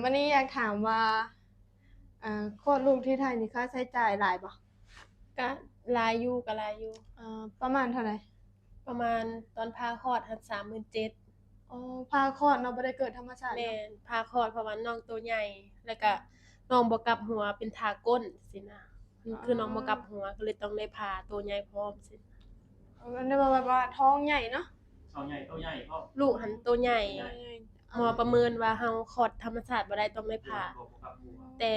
วันนี้อยากถามว่าคลอดลูกที่ไทยนี่ค่าใช้จ่ายหลายบ่ก็หลายอยู่ก็หลายอยู่ประมาณเท่าไหร่ประมาณตอนพาคลอดหั้น37,000อ๋อพาคลอดเนาะบ่ได้เกิดธรรมชาติแม่เนาะนพาคลอดเพราะว่าน้องตัวใหญ่แล้วก็น้องบ่กลับหัวเป็นทาก้นสินะคือน้องบ่กลับหัวก็เลยต้องได้พาตัวใหญ่พร้อมสิอันนี้ว่าท้องใหญ่เนาะท้องใหญ่โตใหญ่พ่อลูกหันตัวใหญ่หมอประเมินว่าเฮาคลอดธรรมชาติบ่ได้ต้องได้ผ่าแต่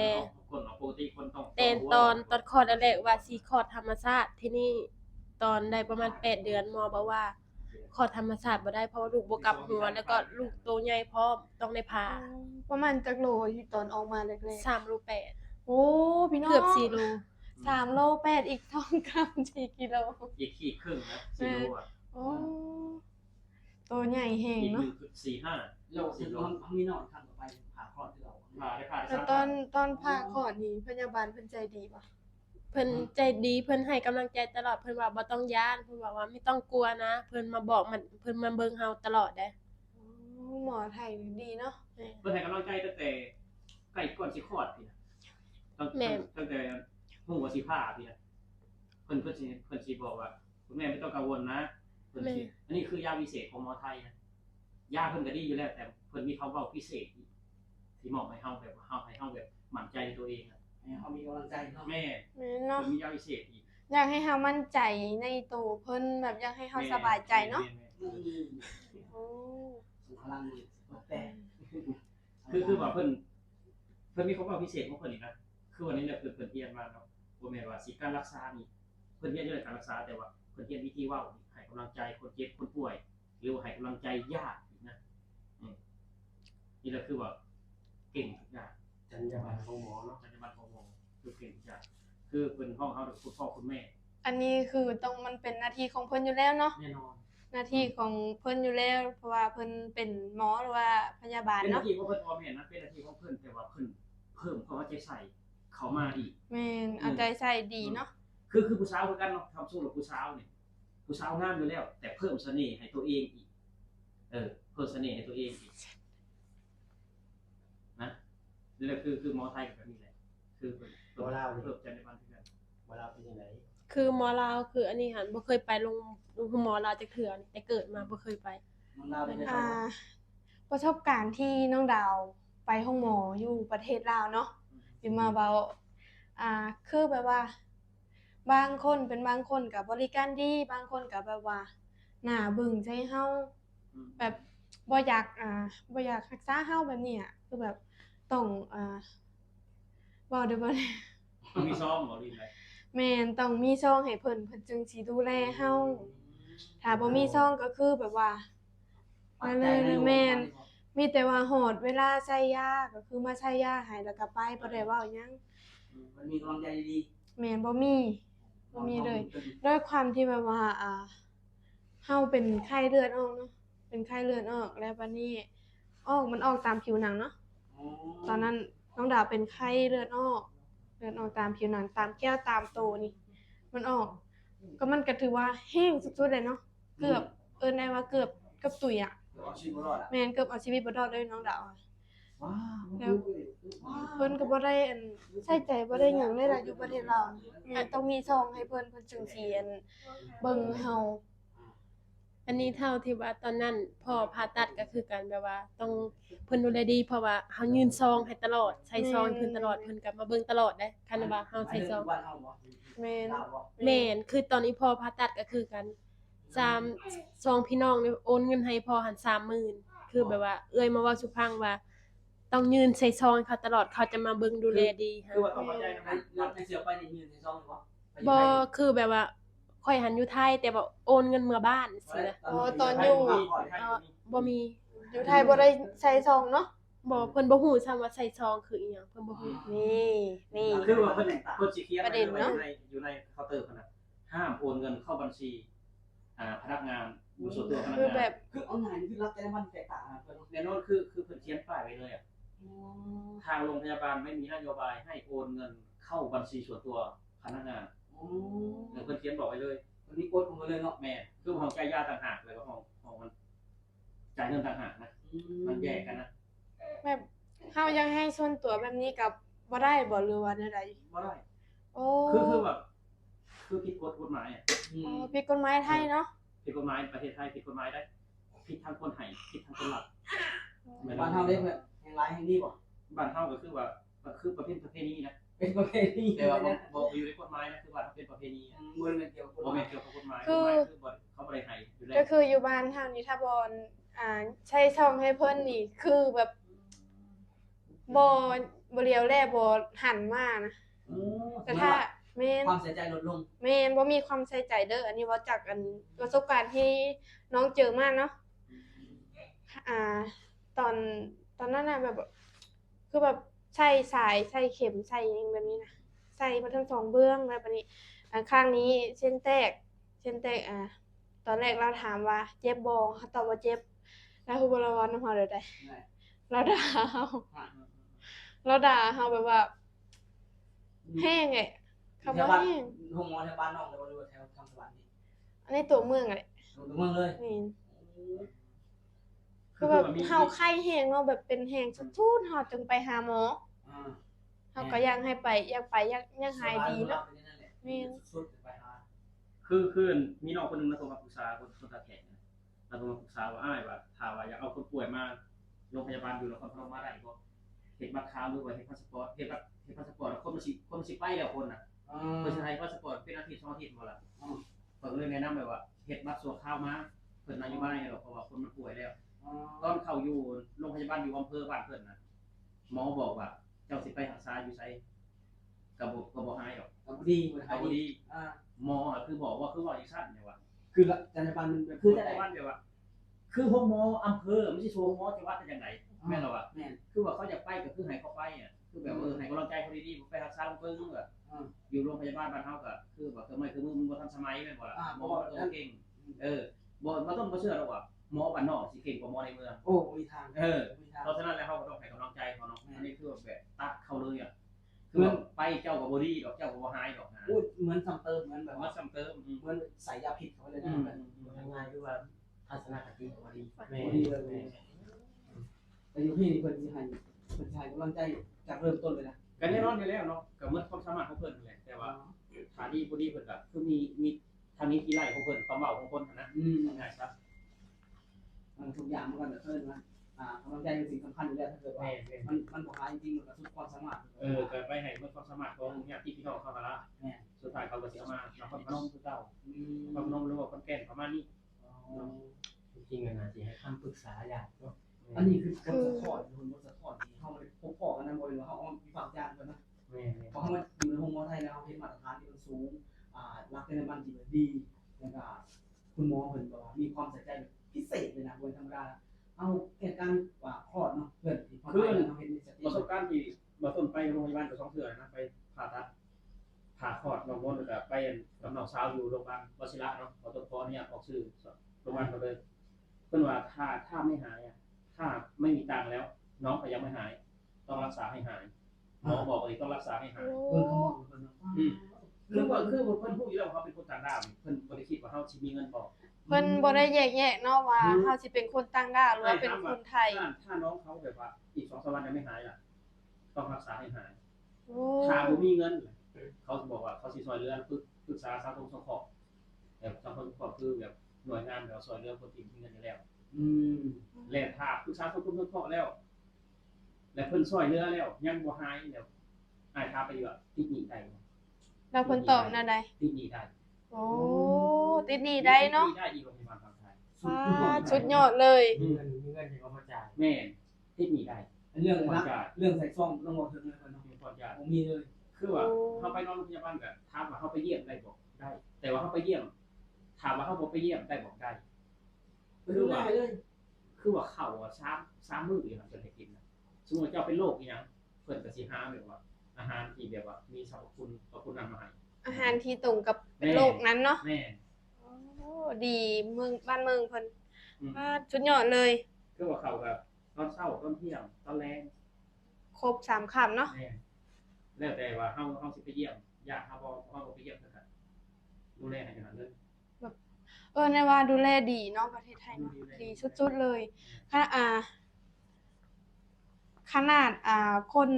คนปกติคนต้องแต่ตอนคลอดแรกๆว่าสิคลอดธรรมชาติที่นี่ตอนได้ประมาณ8เดือนหมอบอกว่าคลอดธรรมชาติบ่ได้เพราะว่าลูกบ่กลับหัวแล้วก็ลูกโตใหญ่พร้อมต้องได้ผ่าประมาณจักโลที่ตอนออกมาแรก3โลๆโอ้พี่น้องเกือบ4โล3โล8อีก2กรัม4กิโลอีกขีดครึ่งนะ4โลอ่ะโอ้ตัวใหญ่แฮงเนาะ4-5เราสิเฮามีน้องครั้งต่อไปผ่าคลอดที่เราผ่าได้แล้วตอนผ่าคลอดนี่พยาบาลเพิ่นใจดีบ่เพิ่นใจดีเพิ่นให้กำลังใจตลอดเพิ่นว่าบ่ต้องย้านเพิ่นบอกว่าไม่ต้องกลัวนะเพิ่นมาบอกมันเพิ่นมาเบิ่งเฮาตลอดเด้หมอไทยดีเนาะเพิ่นให้กำลังใจตั้งแต่ใกล้ก่อนสิคลอดพี่นะตั้งแต่ฮู้ว่าสิผ่าพี่นะเพิ่นสิบอกว่าคุณแม่ไม่ต้องกังวลนะเพิ่นสิอันนี้คือยาวิเศษของหมอไทยนะยาเพิ่นก็ดีอยู่แล้วแต่เพิ่นมีคำเว้าพิเศษที่มอบให้เฮาแบบให้เฮาแบบมั่นใจในตัวเองอ่ะให้เฮามีกำลังใจเนาะแม่เนาะมียาวิเศษอีกอยากให้เฮามั่นใจในตัวเพิ่นแบบอยากให้เฮาสบายใจเนาะโอ้สุขลังนี่แต่คือว่าเพิ่นมีคำเว้าพิเศษของเพิ่นนี่นะคือวันนี้เนี่ยเพิ่นเรียนมาเนาะบ่แม่นว่าสิการรักษานี่เพิ่นเรียนเรื่องการรักษาแต่ว่าเพิ่นเรียนวิธีเว้าให้กำลังใจคนเจ็บคนป่วยหรือว่าให้กำลังใจญาตินะนี่แหละคือว่าเก่งทุกอย่างจรรยาบรรณของหมอเนาะจรรยาบรรณของหมอคือเก่งทุกอย่างคือเพิ่นห้องเฮาคุณพ่อคุณแม่อันนี้คือต้องมันเป็นหน้าที่ของเพิ่นอยู่แล้วเนาะแน่นอนหน้าที่ของเพิ่นอยู่แล้วเพราะว่าเพิ่นเป็นหมอหรือว่าพยาบาลเนาะเป็นหน้าเนาะที่ของเพิ่นพ่อแม่นะเป็นหน้าที่ของเพิ่นแต่ว่าเพิ่นเพิ่มความเอาใจใส่เข้ามาอีกแม่นเอาใจใส่ดีเนาะคือผู้สาวคือกันเนาะทำสู้กับผู้สาวนี่ผู้สาวงามอยู่แล้วแต่เพิ่มเสน่ห์ให้ตัวเองอีกเพิ่มเสน่ห์ให้ตัวเองอีกนะนี่แหละคือหมอไทยแบบนี้แหละคือเพิ่มจรรยาบรรณคือกันหมอลาวเป็นจังได๋คือหมอลาวคืออันนี้หันบ่เคยไปโรงหมอลาวจักเทื่อแต่เกิดมาบ่เคยไปหมอลาวเป็นประสบการณ์ที่น้องดาวไปห้องหมออยู่ประเทศลาวเนาะสิมาเว้าคือแบบว่าบางคนเป็นบางคนก็บริการดีบางคนก็แบบว่าหน้าบึ้งใส่เฮาแบบบ่อยากรักษาเฮาแบบนี้อะคือแบบต้องเว้าได้บ่เนี่ยต้องมีซ่อมบ่ดีไหมแม่นต้องมีซองให้เพิ่นจึงสิดูแลเฮาถ้าบ่มีซองก็คือแบบว่ามาเลยแม่นมีแต่ว่าฮอดเวลาใช้ยาก็คือมาใช้ยาให้แล้วก็ไปบ่ได้เว้าหยังมันมีกำลังใจดีแม่นบ่มีเลยด้วยความที่แบบว่าเฮาเป็นไข้เลือดออกเนาะเป็นไข้เลือดออกแล้วบัดนี้มันออกตามผิวหนังเนาะตอนนั้นน้องดาวเป็นไข้เลือดออกตามผิวหนังตามแก้วตามโตนี่มันออกก็มันก็ถือว่าแห้งสุดๆเลยเนาะเกือบได้ว่าเกือบตุยอ่ะแม่นเกือบเอาชีวิตบ่รอดเลยน้องดาวว้าวแล้วเพิ่นก็บ่ได้ใส่ใจบ่ได้หยังเลยล่ะอยู่ประเทศลาวต้องมีซองให้เพิ่นจึงสิเบิ่งเฮาอันนี้เท่าที่ว่าตอนนั้นพอผ่าตัดก็คือกันแบบว่าต้องเพิ่นดูแลดีเพราะว่าเฮายื่นซองให้ตลอดใส่ซองเพิ่นตลอดเพิ่นก็มาเบิ่งตลอดเด้คันว่าเฮาใส่ซองแม่นแม่นคือตอนนี้พอผ่าตัดก็คือกัน2พี่น้องนี่โอนเงินให้พ่อหัน 30,000 คือแบบว่าเอื้อยมาเว้าสู่ฟังว่าต้องยืนใส่ซองเขาตลอดเขาจะมาเบิ่งดูแลดีคือว่าต้องเข้าใจนะรับเสียไปนี่ยืนในซองบ่คือแบบว่าข่อยหันอยู่ไทยแต่ว่าโอนเงินเมื่อบ้านสินะตอนอยู่บ่มีอยู่ไทยบ่ได้ใส่ซองเนาะบ่เพิ่นบ่ฮู้ซ้ำว่าใส่ซองคืออีหยังเพิ่นบ่ฮู้นี่คือว่าเพิ่นสิเขียนอยู่ในเคาน์เตอร์เพิ่นน่ะห้ามโอนเงินเข้าบัญชีพนักงานส่วนตัวพนักงานคือแบบคือเอาง่ายคือรับแต่มันแตกต่างกันเพิ่นแน่นอนคือเพิ่นเขียนป้ายไว้เลยอ่ะทางโรงพยาบาลไม่มีนโยบายให้โอนเงินเข้าบัญชีส่วนตัวพนักงานเพิ่นเขียนบอกไว้เลยมันมีกฎของมันเลยเนาะแม่คือของจ่ายยาต่างหากเลยกับของมันจ่ายเงินต่างหากนะมันแยกกันนะแบบเฮ เฮายังให้ส่วนตัวแบบนี้กับบ่ได้บ่หรือว่าแนวใด บ่ได้ โอ้ คือแบบคือผิดกฎหมายอ่ะ อ๋อผิดกฎหมายไทยเนาะ ผิดกฎหมายประเทศไทยผิดกฎหมายได้ผิดทางคนให้ผิดทางคนรับ บ้านเฮาได้เพิ่นแห่งหลายแห่งนี้บ่ บ้านเฮาก็คือว่าก็คือประเพณีนะ เป็นประเพณี แต่ว่าบ่อยู่ในกฎหมายนะคือว่าถ้าเป็นประเพณี บ่แม่นเกี่ยวกับ บ่แม่นเกี่ยวกับกฎหมายกฎหมายคือบ่เขาบ่ได้ให้อยู่แล้ว ก็คืออยู่บ้านเฮานี่ถ้าบ่ใช้ช่องให้เพิ่นนี่คือแบบบ่เลียวแลบ่หันมานะ โอ้ แต่ถ้าแม่น ความเสียใจลดลง แม่นบ่มีความใส่ใจเด้ออันนี้เว้าจากประสบการณ์ที่น้องเจอมาเนาะอ่าตอนนั้นน่ะแบบคือแบบใช้สายใช้เข็มใช้หยังแบบนี้นะใส่มาทั้งสองเบื้องแล้วบัดนี้ข้างนี้เส้นแตกตอนแรกเราถามว่าเจ็บบ่เขาตอบว่าเจ็บแล้วคือบ่เราว่าน้ำเฮาเลยได้เราด่าเฮาเราด่าเฮาแบบว่าแห้งคำว่าแห้ง โรงหมอแถวบ้านนอกหรือว่าแถวคำสวรรค์นี่ อันนี้ตัวเมืองอะแหละ ตรงเมืองเลย นี่คือแบบเฮาไข้แห้งเนาะแบบเป็นแห้งสุดๆเฮาจึงไปหาหมอเฮาก็อยากให้ไปอยากหายดีเนาะแม่น สุดไปหา คือมีน้องคนนึงมาโทรมาปรึกษาคนตาแข็งมาโทรมาปรึกษาว่าอ้ายว่าถ้าว่าอยากเอาคนป่วยมาโรงพยาบาลอยู่นครพนมมาได้บ่เฮ็ดบัตรขาวหรือว่าเฮ็ดพาสปอร์ตแล้วคนมันสิไปแล้วคนน่ะเพิ่นสิให้พาสปอร์ตเป็นอาทิตย์2อาทิตย์บ่ล่ะเพิ่นเลยแนะนำแบบว่าเฮ็ดบัตรชั่วคราวมาเพิ่นนโยบายให้ดอกเพราะว่าคนมันป่วยแล้วตอนเข้าอยู่โรงพยาบาลอยู่อำเภอบ้านเพิ่นน่ะหมอบอกว่าเจ้าสิไปรักษาอยู่ไสก็บ่หายดอก ก็ดีบ่ เอา ดี ดีหมอคือบอกว่าคือว่าอีกชั้นเนี่ยว่า คือจัญญาบันมัน คือแต่ว่าเดี๋ยวว่าคือห้องหมออำเภอไม่ใช่โชว์หมอจังหวัดแต่ยังไงแม่นหรอวะ แม่น คือว่าเขาอยากไปก็คือให้เขาไปอ่ะคือแบบให้กำลังใจเขาดีๆไปรักษาลงเพิ่งแบบอยู่โรงพยาบาลบ้านเฮาก็คือว่าคือไม่คือมึงบ่ทันสมัยแม่นบ่ล่ะหมอเก่งบ่ต้องบ่เชื่อหรอกว่าหมอบ้านนอกสิเก่งกว่าหมอในเมือง โอ้มีทางมีทาง เพราะฉะนั้นแล้วเฮาก็ต้องให้กำลังใจเขาเนาะอันนี้คือแบบตัดเขาเลยอ่ะคือไปเจ้าก็บ่ดีดอกเจ้าก็บ่หายดอกนะ พูดเหมือนซ้ำเติมเหมือนแบบ มา ว่า ซ้ำเติม เหมือนใส่ยาพิษเขาเลยนะง่ายๆคือว่าทัศนคติของดีดีเลยแต่อยู่ที่นี่เพิ่นสิให้กำลังใจจากเริ่มต้นเลยนะ ก็แน่นอนอยู่แล้วเนาะก็เหมือนความสามารถของเพิ่นนั่นแหละแต่ว่าฐานีบ่ดีเพิ่นก็คือมีทางนี้ที่ไล่ของเพิ่นความเว้าของคนนะง่ายครับ ทุกอย่างมันก็จะเพิ่นว่ากำลังใจเป็นสิ่งสำคัญอยู่แล้วถ้าเกิดว่ามันบ่หายจริงๆมันก็สุดความสามารถ ก็ไปให้มันความสามารถของญาติพี่น้องเขาก็ละสุดท้ายเขาก็สิเอามานครพนมคือเก่านครพนมหรือว่าขอนแก่นประมาณนี้ จริงๆอะนะสิให้คำปรึกษาอยากเนาะ อันนี้คือบทสะท้อนบทสะท้อนที่เฮาบ่ได้พบพ้อกันนำบ่ว่าเฮาเอาวิพากษ์วิจารณ์กันนะ แม่ เพราะเฮามาอยู่ในโรงหมอไทยแล้วเฮาเห็นมาตรฐานที่มันสูงรักในบ้านที่ดีแล้วก็คุณหมอเพิ่นก็มีความใส่ใจพิเศษเลยนะบ่ธรรมดาเอาเหตุการณ์ว่าคลอดเนาะเพิ่นที่พอไปเฮาเห็นในสติ ประสบการณ์ที่บ่ต้นไปโรงพยาบาลก็2เทื่อนะไปผ่าตัดผ่าคลอดน้องมดแล้วก็ไปกับน้องสาวอยู่โรงพยาบาลวชิระเนาะขอต้นขอเนี่ยออกชื่อโรงพยาบาลเขาเลยเพิ่นว่าถ้าไม่หายถ้าไม่มีตังค์แล้ว น้องก็ยังไม่หาย ต้องรักษาให้หายหมอบอกเลยต้องรักษาให้หาย เพิ่นเขาบอกเพิ่น คือเพิ่นพูดอยู่แล้วว่าเขาเป็นคนต่างดาวเพิ่นบ่ได้คิดว่าเขาสิมีเงินพอ เพิ่นบ่ได้แยกแยะเนาะว่าเฮาสิเป็นคนต่างดาวหรือว่าเป็นคนไทย ถ้าน้องเขาแบบว่าอีก2-3วันยังไม่หายล่ะต้องรักษาให้หาย โอ้ ถ้าบ่มีเงินเขาบอกว่าเขาสิช่วยเหลือปรึกษาสังคมสงเคราะห์แบบสังคมสงเคราะห์คือแบบหน่วยงานแบบช่วยเหลือคนที่มีเงินอยู่แล้วแล้วถ้าปรึกษาสังคมสงเคราะห์แล้วและเพิ่นช่วยเหลือแล้วยังบ่หายแล้วอ้ายถามไปว่าติดหนี้ได้บ่ แล้วเพิ่นตอบแนวใด ติดหนี้ได้ โอ้ติดหนี้ได้เนาะ ติดหได้อีกโรงพยาบาลทางไทย สุดยอดเลย มีเงินที่เขามาจ่าย แม่นติดหนี้ได้ เรื่องรักเรื่องใส่ซองต้องบอกถึงเลยเพิ่นเนาะ มีความยาก ผมมีเลย คือว่าเขาไปนอนโรงพยาบาลก็ถามว่าเขาไปเยี่ยมได้บ่ได้ แต่ว่าเขาไปเยี่ยมถามว่าเขาบ่ไปเยี่ยมได้บ่ได้ คือว่าเลย คือว่าเขาอ่ะ3มื้ออยู่หั่นจะได้กินน่ะสมมุติเจ้าเป็นโรคอีหยังเพิ่นก็สิหาแบบว่าอาหารที่แบบว่ามีสรรพคุณนำมาให้ อาหารที่ตรงกับโลกนั้นเนาะ แม่น โอ้ดีเมืองบ้านเมืองเพิ่น อืม ว่าสุดยอดเลย คือว่าเขาก็ตอนเช้าตอนเที่ยงตอนแลง ครบ3คำเนาะ แม่นแล้วแต่ว่าเฮาสิไปเยี่ยมญาติเฮาบ่ไปเยี่ยมเพิ่นก็ดูแลให้ขนาดนั้น ในว่าดูแลดีเนาะประเทศไทยเนาะดีสุดๆเลยค่ะ ขนาดคน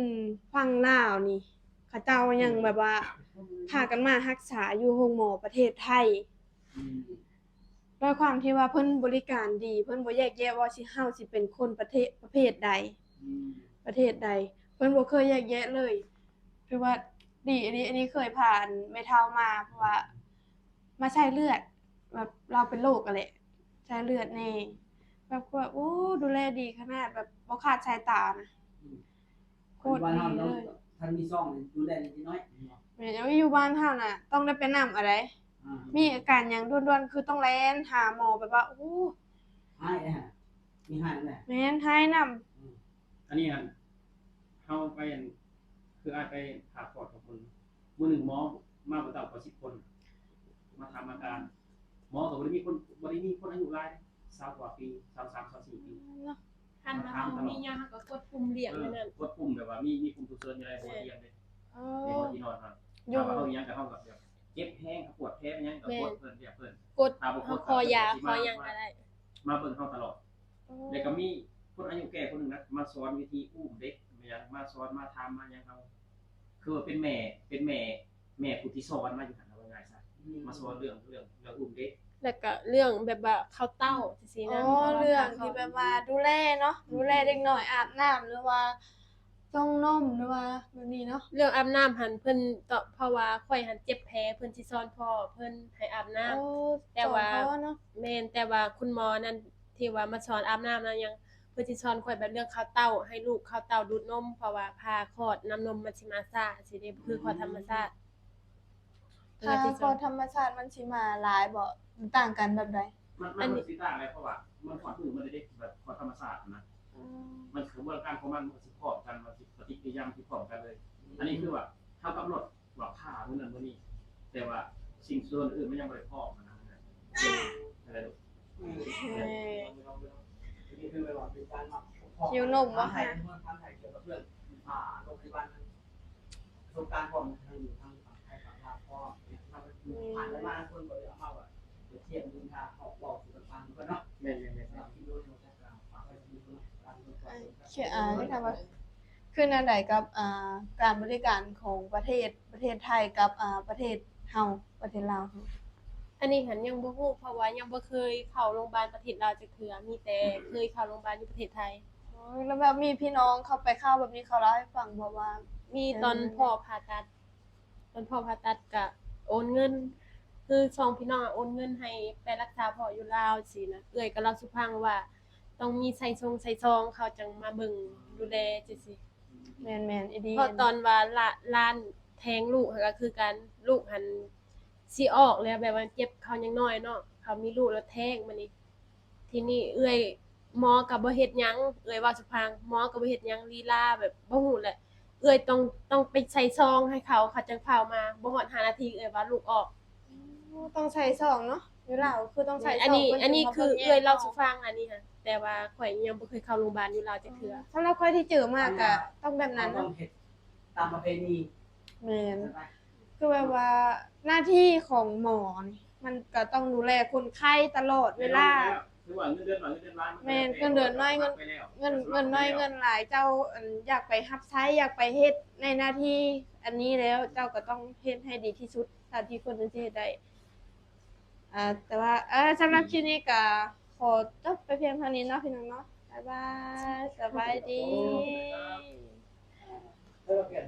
ฝั่งลาวนี่เขาเจ้ายังแบบว่าพากันมารักษาอยู่โรงหมอประเทศไทย อืม ด้วยความที่ว่าเพิ่นบริการดี เพิ่นบ่แยกแยะว่าเฮาสิเป็นคนประเภทใด อืม ประเทศใด เพิ่นบ่เคยแยกแยะเลยคือว่าดีอันนี้เคยผ่านแม่เฒ่ามาเพราะว่ามาใช้เลือดแบบเราเป็นโรคอะแหละใช้เลือดแน่แบบว่าโอ้ดูแลดีขนาดแบบบ่คลาดสายตานะโคตร บ้าน ดี เฮา เล เนาะ ย ท่านมีซ่องนี่ดูแลนิดน้อยเนาะ แม่นอยู่บ้านเฮาน่ะต้องได้ไปนำอะไร อ่า มีอาการหยังด่วนๆคือต้องแล่นหาหมอแบบว่าโอ้ ให้นะฮะมีให้นั่นแหละ แม่นหายนำ อันนี้อันเข้าไปอันคืออาจไปผ่าปอดของคนมื้อหนึ่งหมอมาบ่ต่ำกว่า10 คน มาทำอาการหมอก็บ่ได้มีคนอายุหลาย20กว่าปี23 24ปี คันว่าเฮามีหยังเฮาก็กดปุ่มเรียกไว้นั่น กดปุ่มแบบว่ามีปุ่มฉุกเฉินอยู่ในหัวเตียงเลย เอ ใน อ หัวที่นอนครับ อยู่ ถ้าว่าเฮามีหยังก็เฮาก็แบบเจ็บแห้งปวดแผลอิหยังก็กดเพิ่นเรียกเพิ่น กด ถ้าบ่ก เฮา ด คอยาคอหยังก็ได้ มาเบิ่งเฮาตลอด แล้วก็มีคนอายุแก่คนหนึงนะมาสอนวิธีอุ้มเด็กมาสอนมาถามมาหยังเฮาคือว่าเป็นแม่ผู้ที่สอนมาอยู่หั่นเอาง่ายๆซะมาสอนเรื่องอุ้มเด็ก แล้วก็เรื่องแบบว่าเข้าเต้าจังซี่ อ๋ นะ อเรื่องที่แบบว่าดูแลเนาะดูแลเด็กน้อยอาบน้ำหรือว่าส่งนมหรือว่าแบบนี้เนาะ เรื่องอาบน้ำหันเพิ่นตเพราะว่าข่อยหันเจ็บแผลเพิ่นสิสอนพ่อเพิ่นให้อาบน้ำ โอ้ แต่ว่า สอนเขาเนาะ แม่นแต่ว่าคุณหมอนั่นที่ว่ามาสอนอาบน้ำนั้นยังเพิ่นสิสอนข่อยแบบเรื่องเข้าเต้าให้ลูกเข้าเต้าดูดนมเพราะว่าผ่าคลอดน้ำนมมันสิมาช้าสิได้คือคลอดธรรมชาติ ถ้าพอธรรมชาติมันสิมาหลายบ่มันต่างกันแบบใด มันสิต่างอะไรเพราะว่ามันขอดมือมันได้แบบขอดธรรมชาตินะ มันคือกระบวนการของมันสิพร้อมกันมันสิปฏิกิริยาที่พร้อมกันเลย อันนี้คือว่าเท่ากำหนดว่าค่ามื้อนั้นมื้อนี้ แต่ว่าสิ่งส่วนอื่นมันยังบ่ได้พร้อมนะอะไรลูก นี่คือไปว่าเป็นการหมัก คิวนมบ่ ให้ ค่ะ เพื่อนทำให้เกี่ยวกับเรื่องโรงพยาบาลประสบการณ์ของทางอยู่ทางฝั่งไทยฝั่งลาวก็เนี่ยทำผ่านมาคนก็เลยเอามาว่าเทียบดูค่าออกบอกสุขภาพก็เนาะ แม่น เราที่ดูในแต่ละฝั่งก็จะมีคนการดูก่อน นี่ค่ะว่าคือแนวใดกับการบริการของประเทศไทยกับประเทศเฮาประเทศลาว อันนี้หันยังบ่ฮู้เพราะว่ายังบ่เคยเข้าโรงพยาบาลประเทศลาวจักเทื่อมีแต่เคยเข้าโรงพยาบาลอยู่ประเทศไทย โอ้ยแล้วแบบมีพี่น้องเข้าไปเข้าแบบนี้เขาเล่าให้ฟังบ่ว่า มีตอนพ่อผ่าตัดก็โอนเงิน คือสองพี่น้องอะโอนเงินให้ไปรักษาพ่ออยู่ลาวสินะเอื้อยก็เล่าสุพังว่า ต้องมีใส่ซองเขาจังมาเบิ่งดูแลจังซี่ แม่นๆอีดี เพราะตอนว่าล้านแทงลูกหั้นก็คือการลูกหันสิออกแล้วแบบว่าเจ็บเขายังน้อยเนาะเขามีลูกแล้วแทงมานี่ทีนี้เอื้อยหมอก็บ่เฮ็ดหยังเอื้อยว่าสุพังหมอก็บ่เฮ็ดหยังลีลาแบบบ่ฮู้แหละเอื้อยต้องไปใส่ซองให้เขาจังพามาบ่ฮอด5นาทีเอื้อยว่าลูกออก ต้องใช้ซองเนาะอยู่ลาวคือต้องใช้ซอง อันนี้ เพิ่ อันนี้ จึง คือ มา เอื้อย บิ่งแยก เล่าสุฟังอันนี้ค่ะแต่ว่าข่อยยังบ่เคยเข้าโรงพยาบาลอยู่ลาวจักเทื่อ สำหรับใครที่เจอมากก็ต้องแบบนั้น ต้อ เนาะ งเห็ดตามประเพณี แม่น ใช่ไหม คือแบบว่าหน้าที่ของหมอนี่มันก็ต้องดูแลคนไข้ตลอดเวลา คือว่าเงินเดือนล้าน แม่นเงินเดือนน้อยเงินน้อยเงินหลายเจ้าอยากไปรับใช้อยากไปเฮ็ดในหน้าที่อันนี้แล้วเจ้าก็ต้องเฮ็ดให้ดีที่สุดเท่าที่คนจะเฮ็ดได้แต่ว่าสำหรับคลิปนี้ก็ขอจบไปเพียงเท่านี้เนาะพี่น้องเนาะบ๊ายบายสบายดี